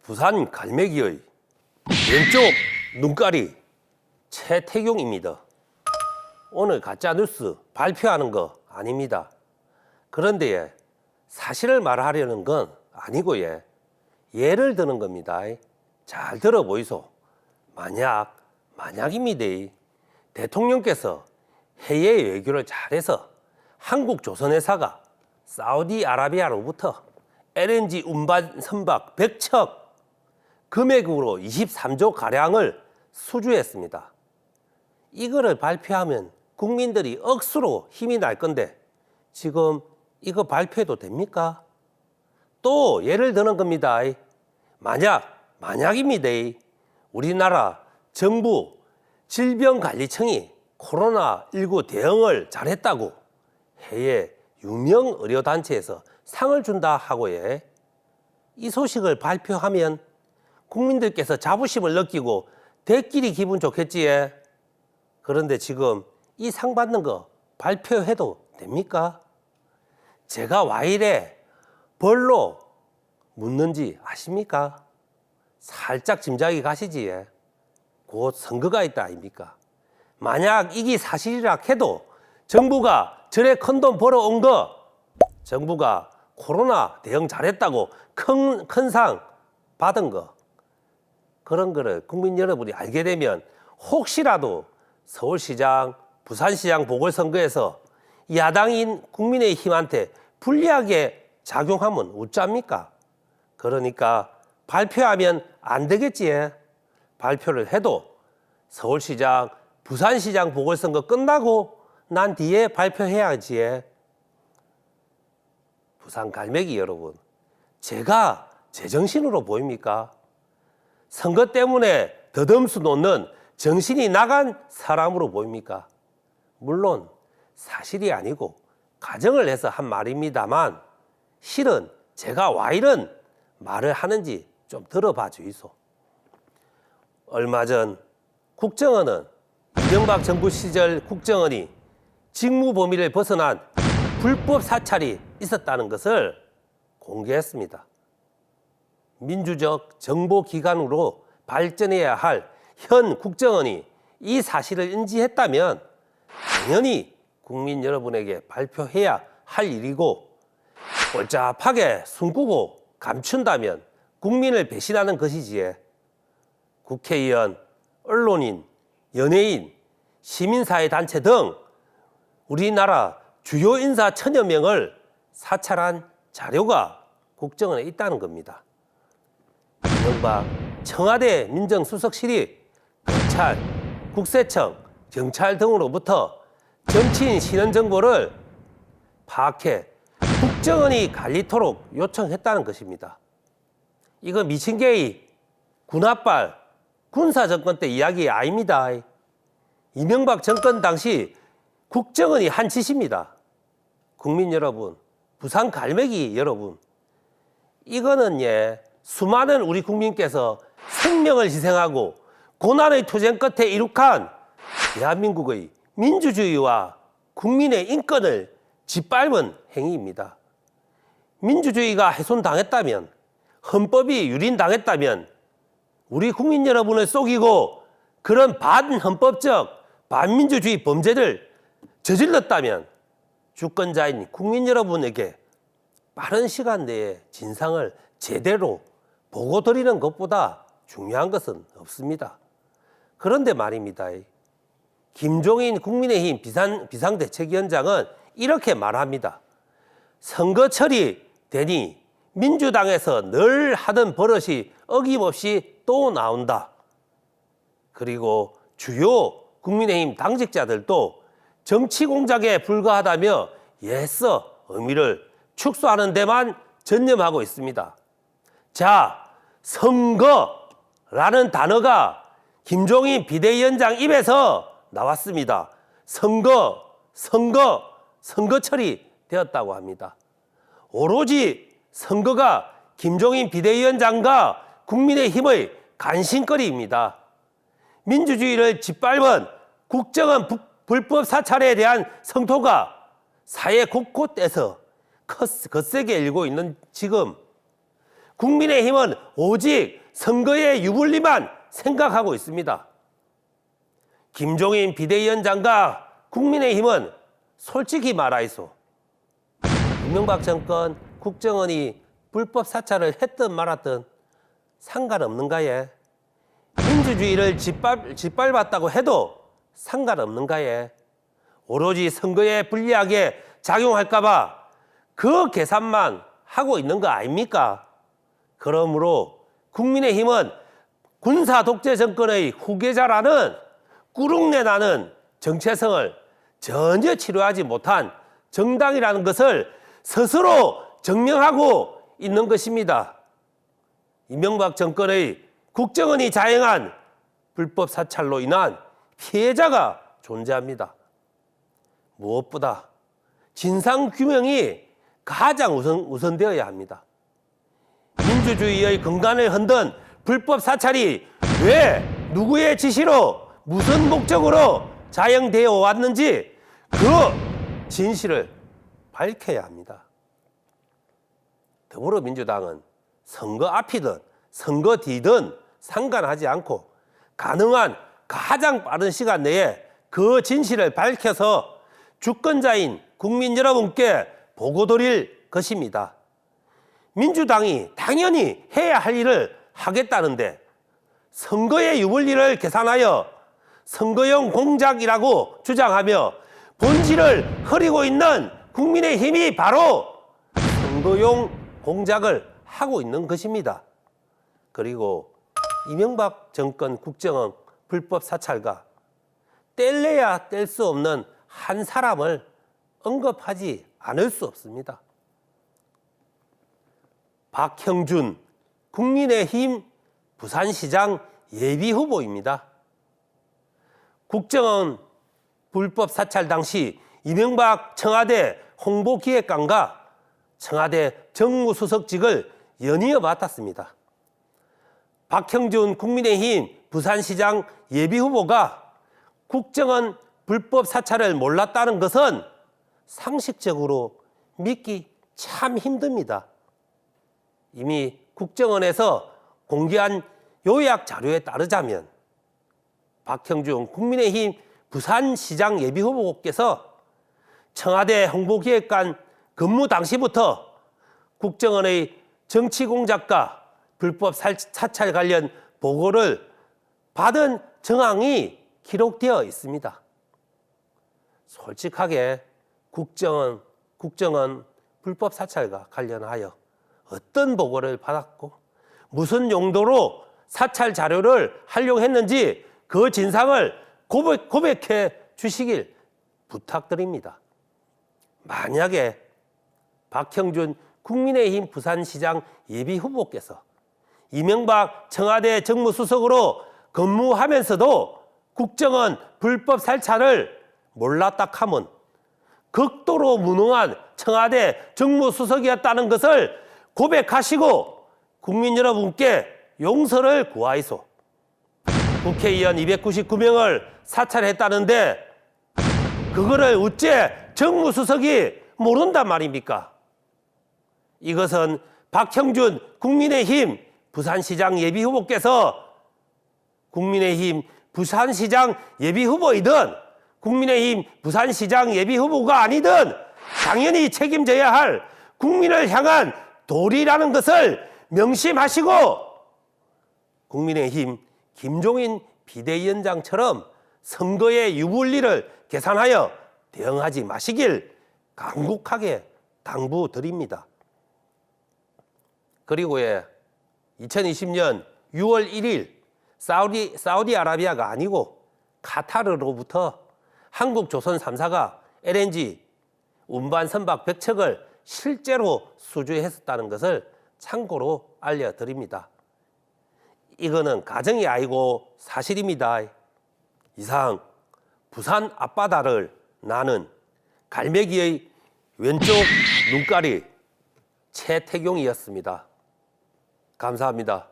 부산 갈매기의 왼쪽 눈깔이 최태경입니다. 오늘 가짜뉴스 발표하는 거 아닙니다. 그런데 사실을 말하려는 건 아니고 예를 드는 겁니다. 잘 들어보이소. 만약입니다. 대통령께서 해외 외교를 잘해서 한국 조선회사가 사우디아라비아로부터 LNG 운반 선박 100척 금액으로 23조 가량을 수주했습니다. 이거를 발표하면 국민들이 억수로 힘이 날 건데 지금 이거 발표해도 됩니까? 또 예를 드는 겁니다. 만약입니다. 우리나라 정부 질병관리청이 코로나19 대응을 잘했다고 해외 유명 의료단체에서 상을 준다 하고 이 소식을 발표하면 국민들께서 자부심을 느끼고 대끼리 기분 좋겠지. 그런데 지금 이 상 받는 거 발표해도 됩니까? 제가 왜 이래 벌로 묻는지 아십니까? 살짝 짐작이 가시지. 곧 선거가 있다 아닙니까? 만약 이게 사실이라 해도 정부가 전에 큰돈 벌어온 거, 정부가 코로나 대응 잘했다고 큰 상 받은 거, 그런 거를 국민 여러분이 알게 되면 혹시라도 서울시장, 부산시장 보궐선거에서 야당인 국민의힘한테 불리하게 작용하면 어쩝니까? 그러니까 발표하면 안 되겠지. 발표를 해도 서울시장, 부산시장 보궐선거 끝나고 난 뒤에 발표해야지. 부산 갈매기 여러분, 제가 제정신으로 보입니까? 선거 때문에 더듬수 놓는 정신이 나간 사람으로 보입니까? 물론 사실이 아니고 가정을 해서 한 말입니다만 실은 제가 왜 이런 말을 하는지 좀 들어봐 주이소. 얼마 전 국정원은 이명박 정부 시절 국정원이 직무 범위를 벗어난 불법 사찰이 있었다는 것을 공개했습니다. 민주적 정보기관으로 발전해야 할 현 국정원이 이 사실을 인지했다면 당연히 국민 여러분에게 발표해야 할 일이고 복잡하게 숨기고 감춘다면 국민을 배신하는 것이지. 국회의원, 언론인, 연예인, 시민사회단체 등 우리나라 주요 인사 1000여 명을 사찰한 자료가 국정원에 있다는 겁니다. 이명박 청와대 민정수석실이 검찰, 국세청, 경찰 등으로부터 정치인 신원 정보를 파악해 국정원이 관리토록 요청했다는 것입니다. 이거 미친 게이 군합발 군사정권 때 이야기 아닙니다. 이명박 정권 당시 국정원이 한 짓입니다. 국민 여러분, 부산 갈매기 여러분, 이거는 수많은 우리 국민께서 생명을 희생하고 고난의 투쟁 끝에 이룩한 대한민국의 민주주의와 국민의 인권을 짓밟은 행위입니다. 민주주의가 훼손당했다면, 헌법이 유린당했다면 우리 국민 여러분을 속이고 그런 반헌법적 반민주주의 범죄를 저질렀다면 주권자인 국민 여러분에게 빠른 시간 내에 진상을 제대로 보고 드리는 것보다 중요한 것은 없습니다. 그런데 말입니다. 김종인 국민의힘 비상대책위원장은 이렇게 말합니다. 선거철이 되니 민주당에서 늘 하던 버릇이 어김없이 또 나온다. 그리고 주요 국민의힘 당직자들도 정치 공작에 불과하다며 애써 의미를 축소하는 데만 전념하고 있습니다. 자, 선거라는 단어가 김종인 비대위원장 입에서 나왔습니다. 선거철이 되었다고 합니다. 오로지 선거가 김종인 비대위원장과 국민의힘의 간신거리입니다. 민주주의를 짓밟은 국정원 불법 사찰에 대한 성토가 사회 곳곳에서 거세게 일고 있는 지금 국민의힘은 오직 선거의 유불리만 생각하고 있습니다. 김종인 비대위원장과 국민의힘은 솔직히 말하이소. 이명박 정권 국정원이 불법 사찰을 했든 말았든 상관없는가에? 민주주의를 짓밟았다고 해도 상관없는가에? 오로지 선거에 불리하게 작용할까봐 그 계산만 하고 있는 거 아닙니까? 그러므로 국민의힘은 군사 독재 정권의 후계자라는 꾸룩내 나는 정체성을 전혀 치료하지 못한 정당이라는 것을 스스로 증명하고 있는 것입니다. 이명박 정권의 국정원이 자행한 불법 사찰로 인한 피해자가 존재합니다. 무엇보다 진상규명이 가장 우선되어야 합니다. 민주주의의 근간을 흔든 불법 사찰이 왜 누구의 지시로 무슨 목적으로 자행되어 왔는지 그 진실을 밝혀야 합니다. 더불어민주당은 선거 앞이든 선거 뒤든 상관하지 않고 가능한 가장 빠른 시간 내에 그 진실을 밝혀서 주권자인 국민 여러분께 보고드릴 것입니다. 민주당이 당연히 해야 할 일을 하겠다는데 선거의 유불리를 계산하여 선거용 공작이라고 주장하며 본질을 흐리고 있는 국민의힘이 바로 선거용 공작을 하고 있는 것입니다. 그리고 이명박 정권 국정원 불법 사찰과 뗄래야 뗄 수 없는 한 사람을 언급하지 않을 수 없습니다. 박형준 국민의힘 부산시장 예비후보입니다. 국정원 불법 사찰 당시 이명박 청와대 홍보기획관과 청와대 정무수석직을 연이어 맡았습니다. 박형준 국민의힘 부산시장 예비후보가 국정원 불법 사찰을 몰랐다는 것은 상식적으로 믿기 참 힘듭니다. 이미 국정원에서 공개한 요약 자료에 따르자면 박형준 국민의힘 부산시장 예비후보께서 청와대 홍보기획관 근무 당시부터 국정원의 정치공작과 불법 사찰 관련 보고를 받은 정황이 기록되어 있습니다. 솔직하게 국정원 불법 사찰과 관련하여 어떤 보고를 받았고 무슨 용도로 사찰 자료를 활용했는지 그 진상을 고백해 주시길 부탁드립니다. 만약에 박형준 국민의힘 부산시장 예비후보께서 이명박 청와대 정무수석으로 근무하면서도 국정원 불법 사찰을 몰랐다 하면 극도로 무능한 청와대 정무수석이었다는 것을 고백하시고 국민 여러분께 용서를 구하이소. 국회의원 299명을 사찰했다는데 그거를 어째 정무수석이 모른단 말입니까? 이것은 박형준 국민의힘 부산시장 예비후보께서 국민의힘 부산시장 예비후보이든 국민의힘 부산시장 예비후보가 아니든 당연히 책임져야 할 국민을 향한 도리라는 것을 명심하시고 국민의힘 김종인 비대위원장처럼 선거의 유불리를 계산하여 대응하지 마시길 간곡하게 당부드립니다. 그리고 2020년 6월 1일 사우디아라비아가 아니고 카타르로부터 한국조선 3사가 LNG 운반 선박 100척을 실제로 수주했었다는 것을 참고로 알려드립니다. 이거는 가정이 아니고 사실입니다. 이상 부산 앞바다를 나는 갈매기의 왼쪽 눈깔이 최태경이었습니다. 감사합니다.